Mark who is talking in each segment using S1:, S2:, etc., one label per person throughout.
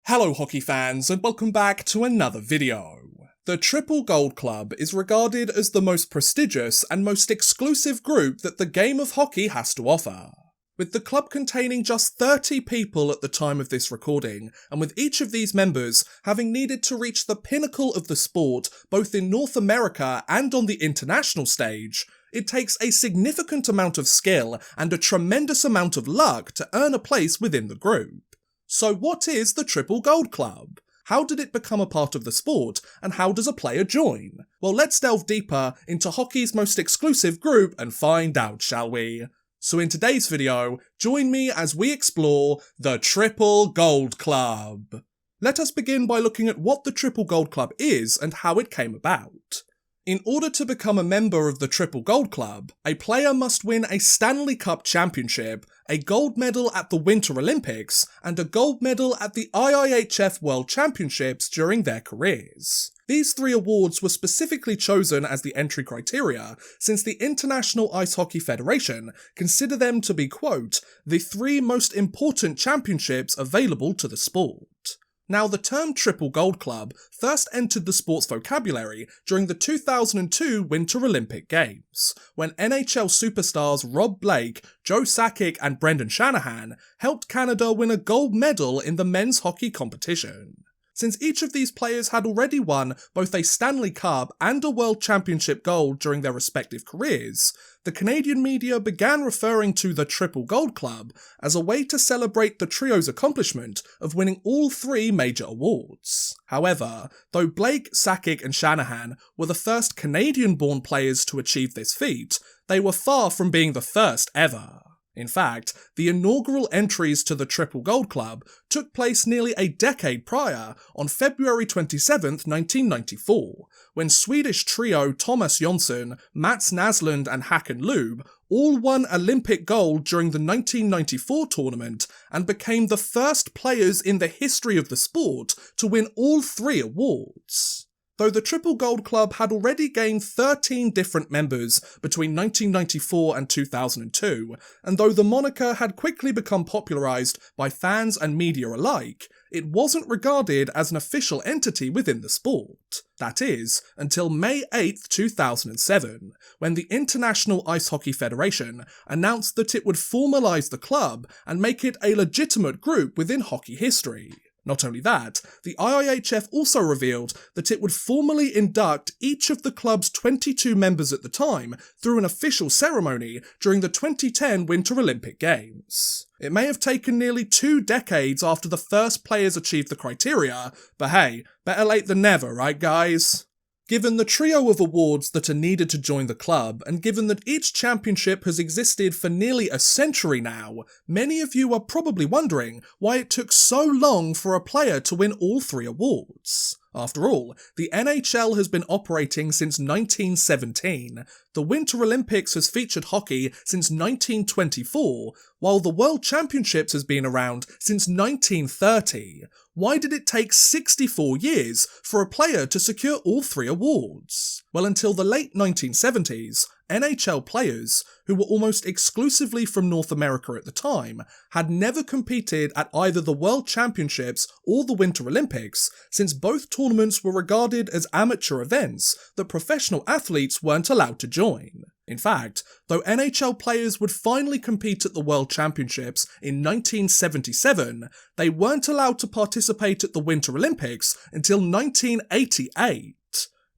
S1: Hello hockey fans and welcome back to another video. The Triple Gold Club is regarded as the most prestigious and most exclusive group that the game of hockey has to offer. With the club containing just 30 people at the time of this recording, and with each of these members having needed to reach the pinnacle of the sport both in North America and on the international stage, it takes a significant amount of skill and a tremendous amount of luck to earn a place within the group. So what is the Triple Gold Club? How did it become a part of the sport, and how does a player join? Well, let's delve deeper into hockey's most exclusive group and find out, shall we? So in today's video, join me as we explore the Triple Gold Club. Let us begin by looking at what the Triple Gold Club is and how it came about. In order to become a member of the Triple Gold Club, a player must win a Stanley Cup Championship, a gold medal at the Winter Olympics, and a gold medal at the IIHF World Championships during their careers. These three awards were specifically chosen as the entry criteria since the International Ice Hockey Federation consider them to be, quote, the three most important championships available to the sport. Now, the term Triple Gold Club first entered the sport's vocabulary during the 2002 Winter Olympic Games, when NHL superstars Rob Blake, Joe Sakic and Brendan Shanahan helped Canada win a gold medal in the men's hockey competition. Since each of these players had already won both a Stanley Cup and a World Championship gold during their respective careers, the Canadian media began referring to the Triple Gold Club as a way to celebrate the trio's accomplishment of winning all three major awards. However, though Blake, Sakic and Shanahan were the first Canadian-born players to achieve this feat, they were far from being the first ever. In fact, the inaugural entries to the Triple Gold Club took place nearly a decade prior, on February 27, 1994, when Swedish trio Thomas Jonsson, Mats Naslund and Håkan Loob all won Olympic gold during the 1994 tournament and became the first players in the history of the sport to win all three awards. Though the Triple Gold Club had already gained 13 different members between 1994 and 2002, and though the moniker had quickly become popularised by fans and media alike, it wasn't regarded as an official entity within the sport. That is, until May 8, 2007, when the International Ice Hockey Federation announced that it would formalise the club and make it a legitimate group within hockey history. Not only that, the IIHF also revealed that it would formally induct each of the club's 22 members at the time through an official ceremony during the 2010 Winter Olympic Games. It may have taken nearly 2 decades after the first players achieved the criteria, but hey, better late than never, right guys? Given the trio of awards that are needed to join the club, and given that each championship has existed for nearly a century now, many of you are probably wondering why it took so long for a player to win all three awards. After all, the NHL has been operating since 1917, the Winter Olympics has featured hockey since 1924, while the World Championships has been around since 1930. Why did it take 64 years for a player to secure all three awards? Well, until the late 1970s, NHL players, who were almost exclusively from North America at the time, had never competed at either the World Championships or the Winter Olympics, since both tournaments were regarded as amateur events that professional athletes weren't allowed to join. In fact, though NHL players would finally compete at the World Championships in 1977, they weren't allowed to participate at the Winter Olympics until 1988.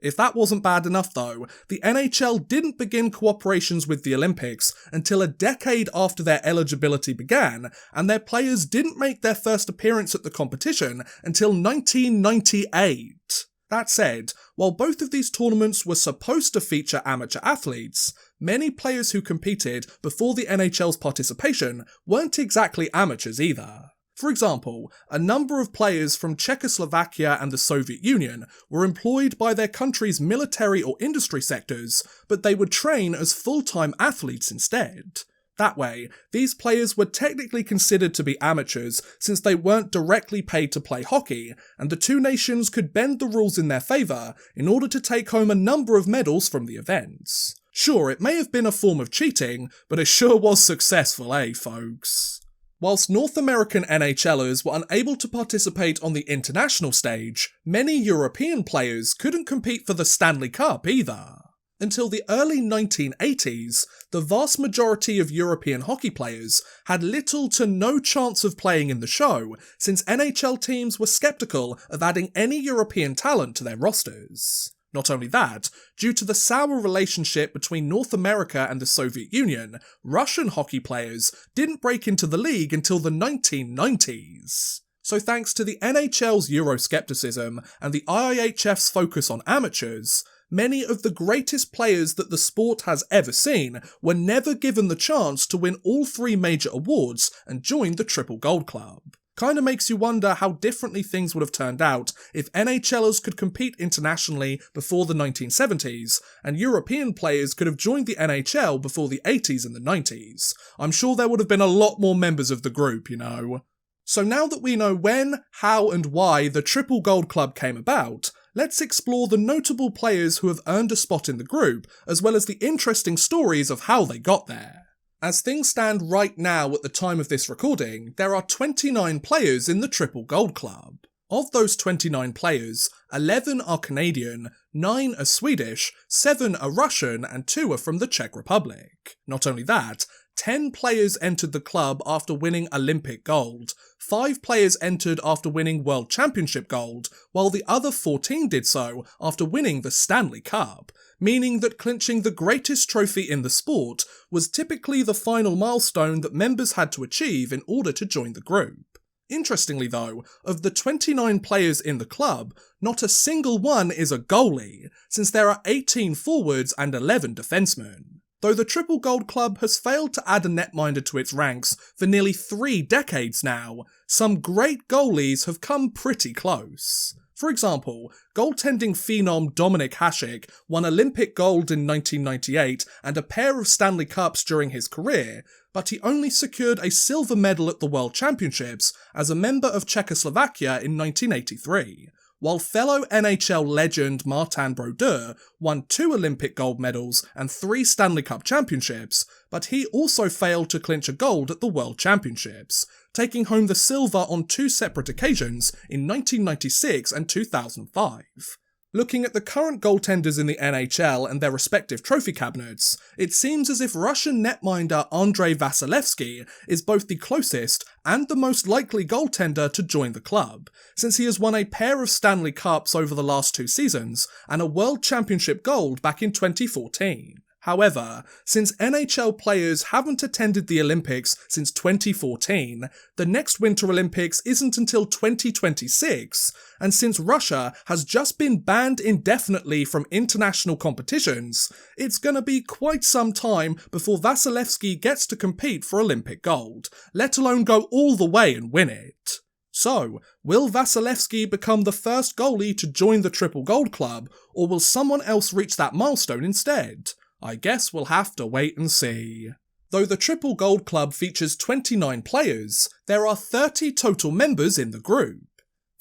S1: If that wasn't bad enough though, the NHL didn't begin cooperations with the Olympics until a decade after their eligibility began, and their players didn't make their first appearance at the competition until 1998. That said, while both of these tournaments were supposed to feature amateur athletes, many players who competed before the NHL's participation weren't exactly amateurs either. For example, a number of players from Czechoslovakia and the Soviet Union were employed by their country's military or industry sectors, but they would train as full-time athletes instead. That way, these players were technically considered to be amateurs since they weren't directly paid to play hockey, and the two nations could bend the rules in their favour in order to take home a number of medals from the events. Sure, it may have been a form of cheating, but it sure was successful, folks? Whilst North American NHLers were unable to participate on the international stage, many European players couldn't compete for the Stanley Cup either. Until the early 1980s, the vast majority of European hockey players had little to no chance of playing in the show, since NHL teams were sceptical of adding any European talent to their rosters. Not only that, due to the sour relationship between North America and the Soviet Union, Russian hockey players didn't break into the league until the 1990s. So thanks to the NHL's Euroscepticism and the IIHF's focus on amateurs, many of the greatest players that the sport has ever seen were never given the chance to win all three major awards and join the Triple Gold Club. Kinda makes you wonder how differently things would have turned out if NHLers could compete internationally before the 1970s, and European players could have joined the NHL before the 80s and the 90s. I'm sure there would have been a lot more members of the group, you know. So now that we know when, how and why the Triple Gold Club came about, let's explore the notable players who have earned a spot in the group, as well as the interesting stories of how they got there. As things stand right now at the time of this recording, there are 29 players in the Triple Gold Club. Of those 29 players, 11 are Canadian, 9 are Swedish, 7 are Russian, and 2 are from the Czech Republic. Not only that, 10 players entered the club after winning Olympic gold, 5 players entered after winning World Championship gold, while the other 14 did so after winning the Stanley Cup, meaning that clinching the greatest trophy in the sport was typically the final milestone that members had to achieve in order to join the group. Interestingly though, of the 29 players in the club, not a single one is a goalie, since there are 18 forwards and 11 defensemen. Though the Triple Gold Club has failed to add a netminder to its ranks for nearly 3 decades now, some great goalies have come pretty close. For example, goaltending phenom Dominik Hasek won Olympic gold in 1998 and a pair of Stanley Cups during his career, but he only secured a silver medal at the World Championships as a member of Czechoslovakia in 1983. While fellow NHL legend Martin Brodeur won 2 Olympic gold medals and 3 Stanley Cup championships, but he also failed to clinch a gold at the World Championships, taking home the silver on 2 separate occasions in 1996 and 2005. Looking at the current goaltenders in the NHL and their respective trophy cabinets, it seems as if Russian netminder Andrei Vasilevsky is both the closest and the most likely goaltender to join the club, since he has won a pair of Stanley Cups over the last 2 seasons and a World Championship gold back in 2014. However, since NHL players haven't attended the Olympics since 2014, the next Winter Olympics isn't until 2026, and since Russia has just been banned indefinitely from international competitions, it's gonna be quite some time before Vasilevsky gets to compete for Olympic gold, let alone go all the way and win it. So, will Vasilevsky become the first goalie to join the Triple Gold Club, or will someone else reach that milestone instead? I guess we'll have to wait and see. Though the Triple Gold Club features 29 players, there are 30 total members in the group.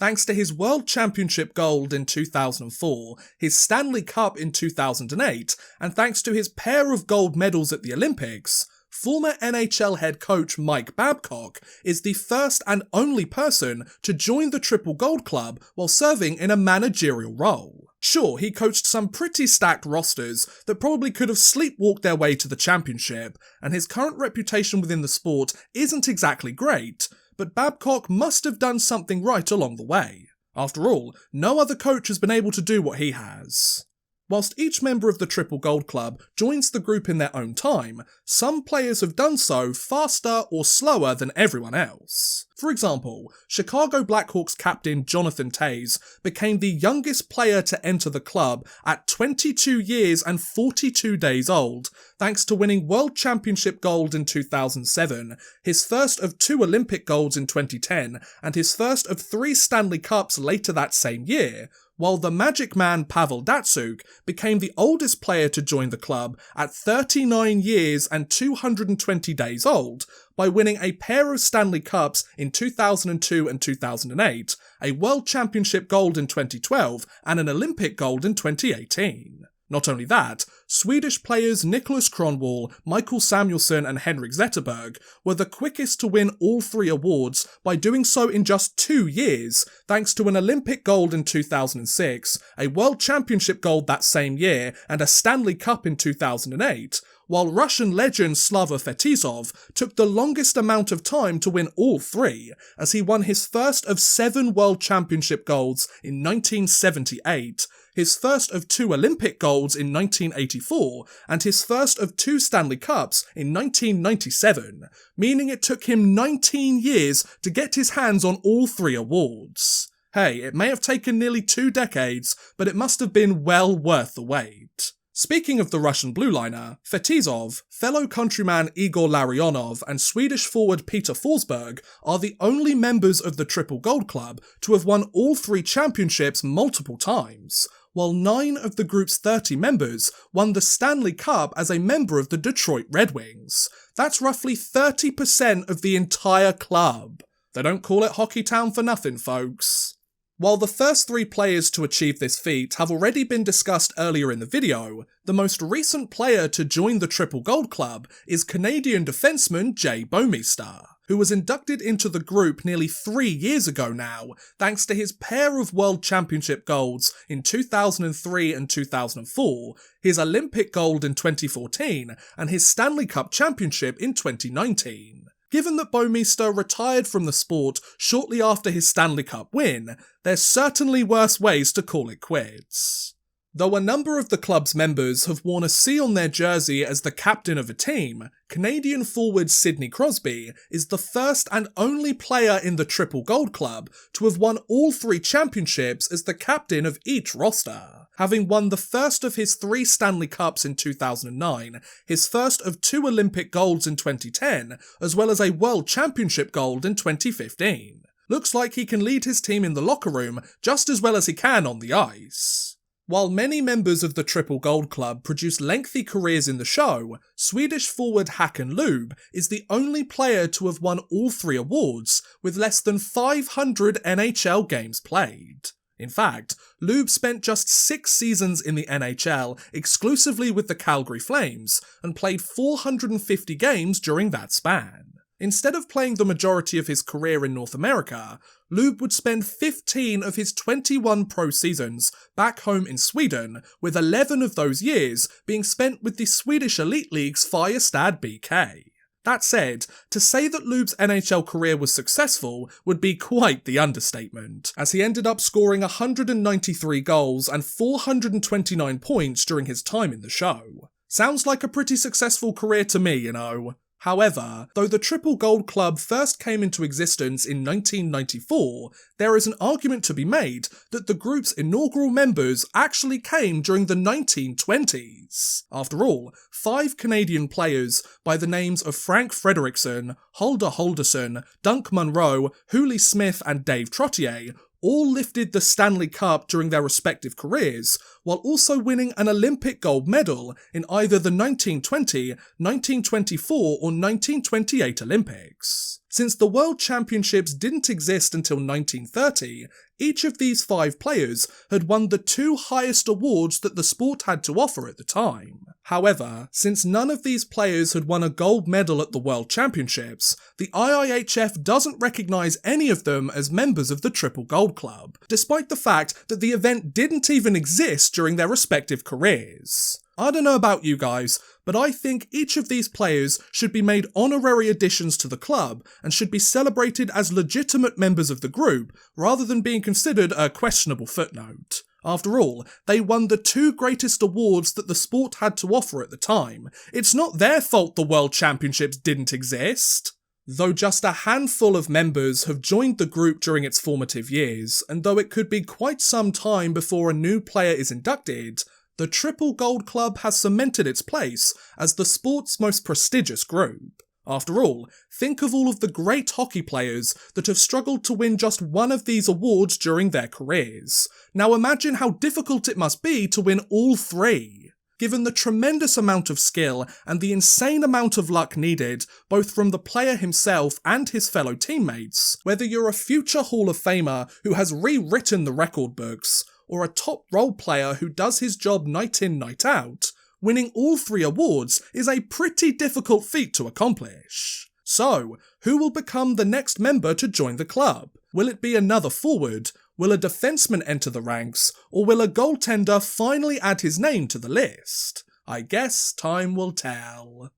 S1: Thanks to his World Championship gold in 2004, his Stanley Cup in 2008, and thanks to his pair of gold medals at the Olympics, former NHL head coach Mike Babcock is the first and only person to join the Triple Gold Club while serving in a managerial role. Sure, he coached some pretty stacked rosters that probably could have sleepwalked their way to the championship, and his current reputation within the sport isn't exactly great, but Babcock must have done something right along the way. After all, no other coach has been able to do what he has. Whilst each member of the Triple Gold Club joins the group in their own time, some players have done so faster or slower than everyone else. For example, Chicago Blackhawks captain Jonathan Toews became the youngest player to enter the club at 22 years and 42 days old, thanks to winning World Championship gold in 2007, his first of 2 Olympic golds in 2010, and his first of 3 Stanley Cups later that same year, while the Magic Man Pavel Datsyuk became the oldest player to join the club at 39 years and 220 days old by winning a pair of Stanley Cups in 2002 and 2008, a World Championship gold in 2012, and an Olympic gold in 2018. Not only that, Swedish players Niklas Kronwall, Michael Samuelsson and Henrik Zetterberg were the quickest to win all 3 awards by doing so in just 2 years, thanks to an Olympic gold in 2006, a World Championship gold that same year, and a Stanley Cup in 2008, while Russian legend Slava Fetisov took the longest amount of time to win all 3, as he won his first of 7 World Championship golds in 1978, his first of 2 Olympic golds in 1984, and his first of 2 Stanley Cups in 1997, meaning it took him 19 years to get his hands on all 3 awards. Hey, it may have taken nearly 2 decades, but it must have been well worth the wait. Speaking of the Russian blue liner, Fetisov, fellow countryman Igor Larionov and Swedish forward Peter Forsberg are the only members of the Triple Gold Club to have won all 3 championships multiple times, while 9 of the group's 30 members won the Stanley Cup as a member of the Detroit Red Wings. That's roughly 30% of the entire club. They don't call it Hockey Town for nothing, folks. While the first 3 players to achieve this feat have already been discussed earlier in the video, the most recent player to join the Triple Gold Club is Canadian defenseman Jay Bouwmeester, who was inducted into the group nearly 3 years ago now, thanks to his pair of World Championship golds in 2003 and 2004, his Olympic gold in 2014, and his Stanley Cup Championship in 2019. Given that Bouwmeester retired from the sport shortly after his Stanley Cup win, there's certainly worse ways to call it quits. Though a number of the club's members have worn a C on their jersey as the captain of a team, Canadian forward Sidney Crosby is the first and only player in the Triple Gold Club to have won all 3 championships as the captain of each roster, having won the first of his 3 Stanley Cups in 2009, his first of 2 Olympic golds in 2010, as well as a World Championship gold in 2015. Looks like he can lead his team in the locker room just as well as he can on the ice. While many members of the Triple Gold Club produce lengthy careers in the show, Swedish forward Håkan Loob is the only player to have won all 3 awards, with less than 500 NHL games played. In fact, Loob spent just 6 seasons in the NHL exclusively with the Calgary Flames, and played 450 games during that span. Instead of playing the majority of his career in North America, Loob would spend 15 of his 21 pro seasons back home in Sweden, with 11 of those years being spent with the Swedish Elite League's Färjestad BK. That said, to say that Loob's NHL career was successful would be quite the understatement, as he ended up scoring 193 goals and 429 points during his time in the show. Sounds like a pretty successful career to me, you know. However, though the Triple Gold Club first came into existence in 1994, there is an argument to be made that the group's inaugural members actually came during the 1920s. After all, 5 Canadian players by the names of Frank Frederickson, Holder Holderson, Dunk Munro, Hooley Smith and Dave Trottier all lifted the Stanley Cup during their respective careers, while also winning an Olympic gold medal in either the 1920, 1924 or 1928 Olympics. Since the World Championships didn't exist until 1930, each of these 5 players had won the 2 highest awards that the sport had to offer at the time. However, since none of these players had won a gold medal at the World Championships, the IIHF doesn't recognise any of them as members of the Triple Gold Club, despite the fact that the event didn't even exist during their respective careers. I don't know about you guys, but I think each of these players should be made honorary additions to the club and should be celebrated as legitimate members of the group, rather than being considered a questionable footnote. After all, they won the 2 greatest awards that the sport had to offer at the time. It's not their fault the World Championships didn't exist. Though just a handful of members have joined the group during its formative years, and though it could be quite some time before a new player is inducted, the Triple Gold Club has cemented its place as the sport's most prestigious group. After all, think of all of the great hockey players that have struggled to win just one of these awards during their careers. Now imagine how difficult it must be to win all 3. Given the tremendous amount of skill and the insane amount of luck needed, both from the player himself and his fellow teammates, whether you're a future Hall of Famer who has rewritten the record books, or a top role player who does his job night in, night out, winning all 3 awards is a pretty difficult feat to accomplish. So, who will become the next member to join the club? Will it be another forward? Will a defenseman enter the ranks? Or will a goaltender finally add his name to the list? I guess time will tell.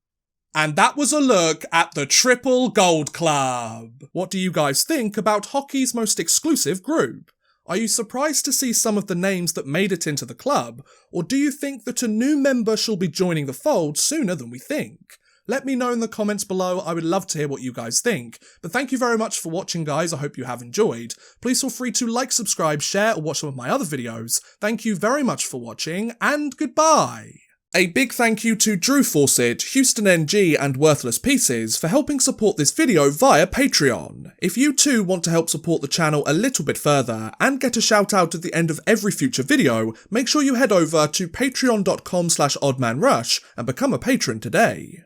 S1: And that was a look at the Triple Gold Club. What do you guys think about hockey's most exclusive group? Are you surprised to see some of the names that made it into the club, or do you think that a new member shall be joining the fold sooner than we think? Let me know in the comments below, I would love to hear what you guys think. But thank you very much for watching, guys, I hope you have enjoyed. Please feel free to like, subscribe, share, or watch some of my other videos. Thank you very much for watching, and goodbye! A big thank you to Drew Fawcett, Houston NG, and Worthless Pieces for helping support this video via Patreon. If you too want to help support the channel a little bit further and get a shout out at the end of every future video, make sure you head over to patreon.com/oddmanrush and become a patron today.